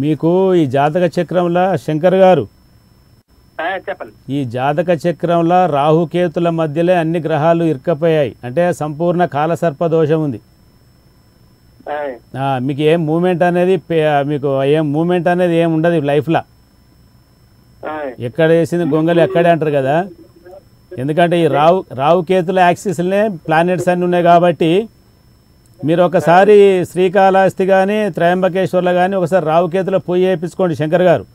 మీకు ఈ జాతక చక్రంలో శంకర్ గారు చెప్పండి. ఈ జాతక చక్రంలో రాహుకేతుల మధ్యలో అన్ని గ్రహాలు ఇరుక్కపోయాయి, అంటే సంపూర్ణ కాలసర్ప దోషం ఉంది. మీకు ఏం మూమెంట్ అనేది ఏం ఉండదు లైఫ్లో. ఎక్కడ వేసింది గొంగలి ఎక్కడే అంటారు కదా. ఎందుకంటే ఈ రావుకేతుల యాక్సిస్లనే ప్లానెట్స్ అన్నీ ఉన్నాయి కాబట్టి మీరు ఒకసారి శ్రీకాళహస్తి కానీ త్రయంబకేశ్వర్లో కానీ ఒకసారి రావుకేతులో పోయి వేయించుకోండి శంకర్ గారు.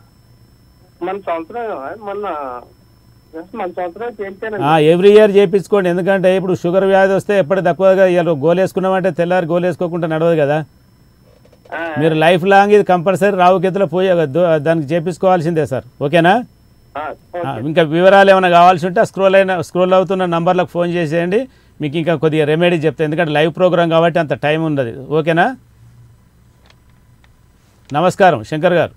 ఎవ్రీ ఇయర్ చేయించుకోండి. ఎందుకంటే ఇప్పుడు షుగర్ వ్యాధి వస్తే ఎప్పటి తక్కువగా గోలేసుకున్నామంటే తెల్లారి గోలేసుకోకుండా నడవదు కదా. మీరు లైఫ్ లాంగ్ ఇది కంపల్సరీ రావుకేతులో పోయి దానికి చేయించుకోవాల్సిందే సార్. ఓకేనా? ఇంకా వివరాలు ఏమైనా కావాల్సి ఉంటే స్క్రోల్ అవుతున్న నంబర్లకు ఫోన్ చేసేయండి, మీకు ఇంకా కొద్దిగా రెమెడీ చెప్తాను. ఎందుకంటే లైవ్ ప్రోగ్రామ్ కాబట్టి అంత టైం ఉండదు. ఓకేనా? నమస్కారం శంకర్ గారు.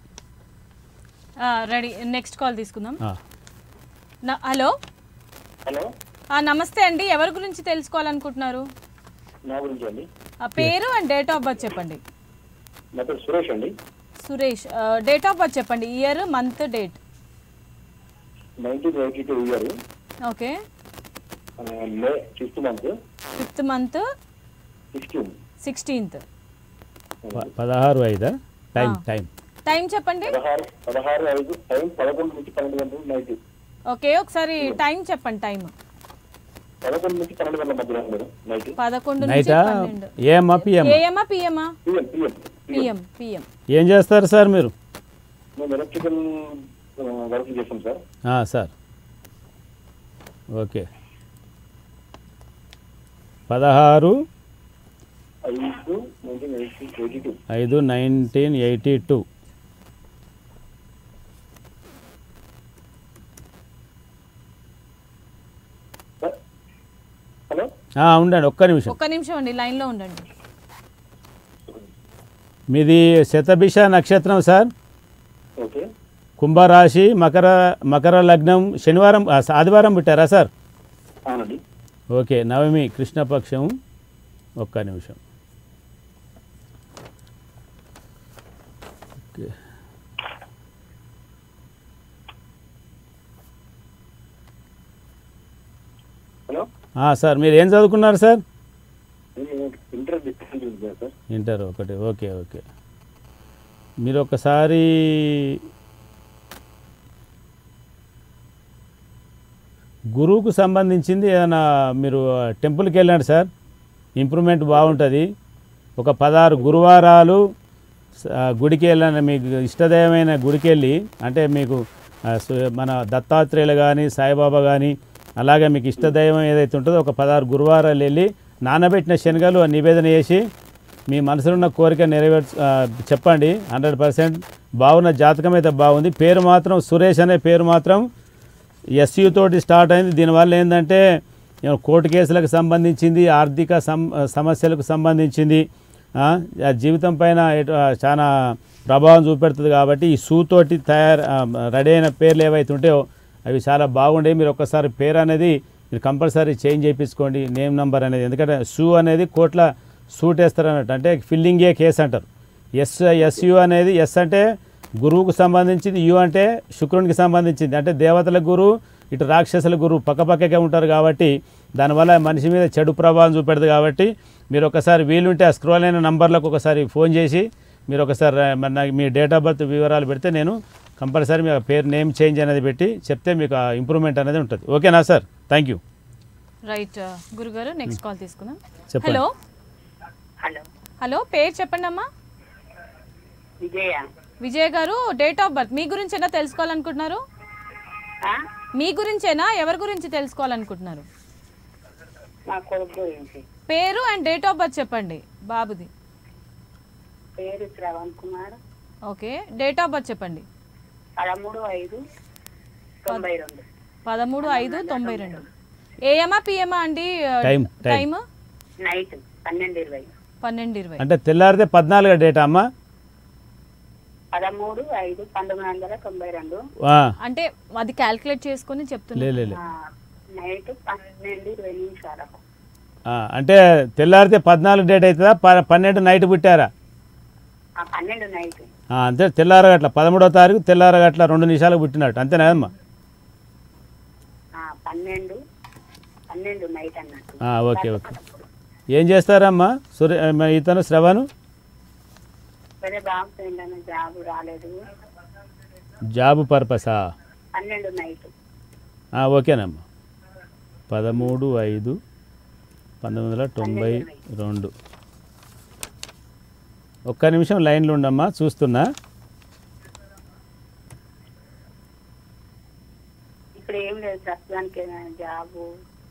రెడీ, నెక్స్ట్ కాల్ తీసుకుందాం. హలో హలో, నమస్తే అండి. ఎవరి గురించి తెలుసుకోవాలనుకుంటున్నారు? నా గురించి అండి. పేరు అండ్ డేట్ ఆఫ్ బర్త్ చెప్పండి. నా పేరు సురేష్ అండి. సురేష్, డేట్ ఆఫ్ బర్త్ చెప్పండి. Year, month, date. 1982 year. Okay. May 5th month. 5th month 16th. 16/5 time చెప్పండి. 16/5 టైం 11 నుంచి 12 గంటలు నైట్. ఓకే, ఒకసారి టైం చెప్పండి. టైం 11 నుంచి 12 గంటల మధ్యలో మేడం. నైట్ 11 నుంచి 12. ఏఎమ్మా పిఎమ్మా? ఏఎమ్మా పిఎమ్మా? పిఎం. ఏం చేస్తారు సార్ మీరు? మేము ఎలక్ట్రికల్ వర్క్ చేస్తాం సార్. Sir okay. 16/5/1982. హలో, ఉండండి ఒక్క నిమిషం అండి, లైన్లో ఉండండి. మీది శతభిష నక్షత్రం సార్. ఓకే. కుంభరాశి, మకర లగ్నం, ఆదివారం పుట్టారా సార్? అవునండి. ఓకే. నవమి కృష్ణపక్షం. ఒక్క నిమిషం. ఓకే. హలో సార్, మీరు ఏం చదువుకున్నారు సార్? ఇంటర్ ఒకటి. ఓకే. మీరు ఒకసారి గురువుకు సంబంధించింది ఏదైనా మీరు టెంపుల్కి వెళ్ళండి సార్, ఇంప్రూవ్మెంట్ బాగుంటుంది. ఒక 16 గురువారాలు గుడికి వెళ్ళండి. మీకు ఇష్టదైవమైన గుడికి వెళ్ళి, అంటే మీకు మన దత్తాత్రేయులు కానీ సాయిబాబా కానీ అలాగే మీకు ఇష్టదైవం ఏదైతే ఉంటుందో ఒక 16 గురువారాలు వెళ్ళి నానబెట్టిన శనగలు నివేదన చేసి మీ మనసులో ఉన్న కోరిక చెప్పండి. 100% బాగున్న జాతకం అయితే బాగుంది. పేరు మాత్రం సురేష్ అనే పేరు మాత్రం ఎస్యు తోటి స్టార్ట్ అయింది. దీనివల్ల ఏంటంటే కోర్టు కేసులకు సంబంధించింది, ఆర్థిక సమస్యలకు సంబంధించింది, జీవితం పైన చాలా ప్రభావం చూపెడుతుంది. కాబట్టి ఈ షూ తోటి రెడీ అయిన పేర్లు ఏవైతే ఉంటాయో అవి చాలా బాగుండేవి. మీరు ఒక్కసారి పేరు అనేది మీరు కంపల్సరీ చేంజ్ చేయించుకోండి, నేమ్ నెంబర్ అనేది. ఎందుకంటే షూ అనేది కోట్ల సూట్ వేస్తారు అన్నట్టు, అంటే ఫిల్లింగే కేసు అంటారు. ఎస్యు అనేది ఎస్ అంటే గురువుకు సంబంధించింది, యు అంటే శుక్రునికి సంబంధించింది. అంటే దేవతల గురువు, ఇటు రాక్షసుల గురువు పక్కపక్కకే ఉంటారు కాబట్టి దానివల్ల మనిషి మీద చెడు ప్రభావం చూపెడదు. కాబట్టి మీరు ఒకసారి వీలుంటే ఆ స్క్రోల్ అయిన నంబర్లకు ఒకసారి ఫోన్ చేసి మీరు ఒకసారి మీ డేట్ ఆఫ్ బర్త్ వివరాలు పెడితే నేను కంపల్సరీ మీ పేరు నేమ్ చేంజ్ అనేది పెట్టి చెప్తే మీకు ఇంప్రూవ్మెంట్ అనేది ఉంటుంది. ఓకేనా సార్? Thank you. రైట్ గురుగారు, నెక్స్ట్ కాల్ తీసుకుందాం. చెప్పండి. హలో, పేరు చెప్పండి అమ్మా. విజయ గారు, డేట్ ఆఫ్ బర్త్ మీ గురించేనా తెలుసుకోవాలనుకుంటున్నారు? మీ గురించేనా, ఎవరి గురించి తెలుసుకోవాలనుకుంటున్నారు? పేరు అండ్ డేట్ ఆఫ్ బర్త్ చెప్పండి బాబుది. పేరు Shravan Kumar. Okay. Date of birth చెప్పండి. 13/5/92. 13/5/92. ఏఎమ్మా పిఎమ్మా అండి? Time night 12:20. 12:20 అంటే తెల్లారితే 14 డేటా అమ్మా? 13/5/1992. అంటే అది క్యాల్కులేట్ చేసుకొని చెప్తున్నా. నైట్ 12:20. అంటే తెల్లారితే 14 డేట్ అవుతుందా? 12 నైట్ పుట్టారా? 12 నైట్. అంతే తెల్లారగట్ల 13వ తారీఖు తెల్లారగట్ల 2 నిమిషాలకు పుట్టినట్టు అంతేనా అమ్మా? 12 నైట్ అన్నట్టు. Okay okay. ఏం చేస్తారమ్మా ఇతను శ్రవణు? సరే బాబు ఏంటన్నా జాబ్ రాలేదు. జాబ్ పర్పసా? 12 నైట్. ఓకేనమ్మా. 13/5/1992. ఒక్క నిమిషం లైన్లో ఉండమ్మా, చూస్తున్నా. ఇప్పుడు ఏం లేదు ప్రస్తుతానికి జాబు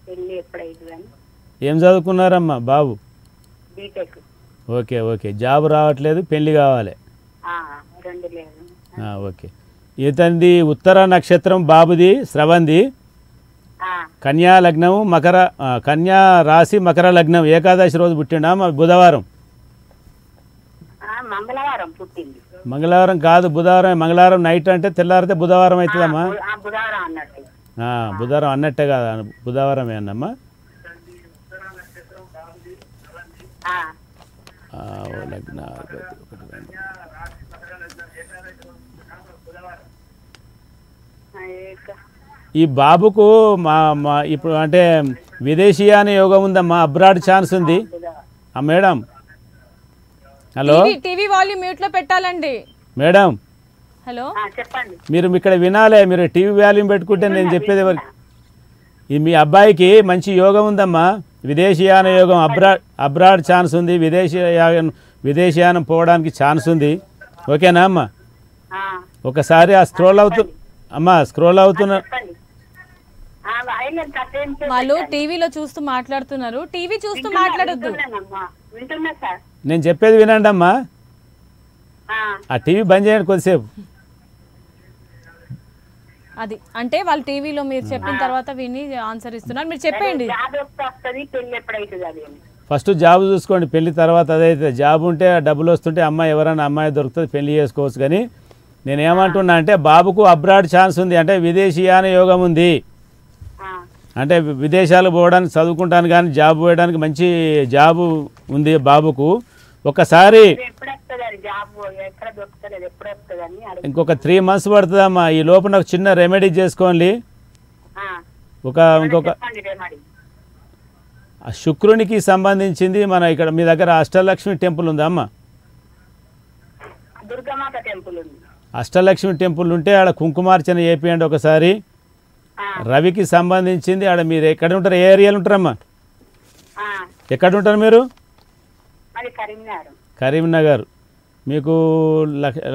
పెళ్ళి ఎప్పుడైతుందని. ఏం చదువుకున్నారమ్మా బాబు? బీటెక్. Okay okay. జాబ్ రావట్లేదు, పెళ్ళి కావాలి. 2 లేదు. ఓకే. ఇతనిది ఉత్తర నక్షత్రం బాబుది శ్రవంది, కన్యా లగ్నం కన్యా రాశి మకర లగ్నం, ఏకాదశి రోజు పుట్టిండా బుధవారం? మంగళవారం పుట్టింది. మంగళవారం కాదు, బుధవారం. మంగళవారం నైట్ అంటే తెల్లారితే బుధవారం అవుతుందమ్మా. బుధవారం అన్నట్టు. బుధవారం అన్నట్టే కాదు, బుధవారమే అన్నమ్మా. ఈ బాబుకు ఇప్పుడు అంటే విదేశీయాన యోగం ఉందమ్మా, అబ్రాడ్ ఛాన్స్ ఉంది madam. Hello, TV volume mute లో పెట్టాలండి మేడం. హలో చెప్పండి. మీరు ఇక్కడ వినాలే, మీరు టీవీ వాల్యూమ్ పెట్టుకుంటే నేను చెప్పేది ఎవరికి. మీ అబ్బాయికి మంచి యోగం ఉందమ్మా, విదేశీయాన యోగం, అబ్రాడ్ ఛాన్స్ ఉంది, విదేశీయానం పోవడానికి ఛాన్స్ ఉంది. ఓకేనా అమ్మా? ఒకసారి స్క్రోల్ అవుతున్నా. వాళ్ళు టీవీలో చూస్తూ మాట్లాడుతున్నారు, టీవీ చూస్తూ మాట్లాడొద్దు. నేను చెప్పేది వినండి అమ్మా, ఆ టీవీ బంద్ చేయండి కొద్దిసేపు. అది అంటే వాళ్ళు టీవీలో మీరు చెప్పిన తర్వాత విని ఆన్సర్ ఇస్తున్నారు, మీరు చెప్పండి. ఫస్ట్ జాబ్ చూసుకోండి, పెళ్లి తర్వాత అదైతే. జాబ్ ఉంటే డబ్బులు వస్తుంటే అమ్మాయి ఎవరైనా అమ్మాయి దొరుకుతుంది, పెళ్లి చేసుకోవచ్చు. కానీ నేను ఏమంటున్నా అంటే బాబుకు అబ్రాడ్ ఛాన్స్ ఉంది, అంటే విదేశీయాన యోగం ఉంది, అంటే విదేశాలు పోవడానికి చదువుకుంటాను కానీ జాబ్ పోయడానికి మంచి జాబు ఉంది బాబుకు. ఒకసారి ఇంకొక 3 months పడుతుందమ్మా. ఈ లోపు నాకు చిన్న రెమెడీ చేసుకోండి. ఇంకొక శుక్రునికి సంబంధించింది మన ఇక్కడ మీ దగ్గర అష్టలక్ష్మి టెంపుల్ ఉందా అమ్మా? అష్టలక్ష్మి టెంపుల్ ఉంటే ఆడ కుంకుమార్చన చేపియండి ఒకసారి. రవికి సంబంధించింది ఆడ మీరు ఎక్కడ ఉంటారు, ఏ ఏరియాలో ఉంటారమ్మా? ఎక్కడ ఉంటారు మీరు? కరీంనగర్. మీకు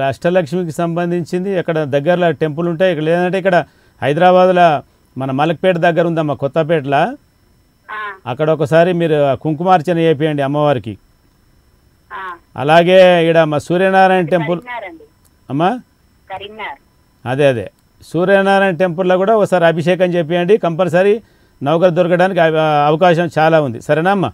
అష్టలక్ష్మికి సంబంధించింది ఎక్కడ దగ్గరలో టెంపుల్ ఉంటాయి. ఇక్కడ లేదంటే ఇక్కడ హైదరాబాద్లో మన మలక్పేట దగ్గర ఉందమ్మా, కొత్తపేటలో. అక్కడ ఒకసారి మీరు కుంకుమార్చన చేపియండి అమ్మవారికి. అలాగే ఇక్కడ మా సూర్యనారాయణ టెంపుల్ అమ్మా, అదే సూర్యనారాయణ టెంపుల్లో కూడా ఒకసారి అభిషేకం చేపియండి. కంపల్సరీ నౌకరు దొరకడానికి అవకాశం చాలా ఉంది. సరేనా అమ్మా?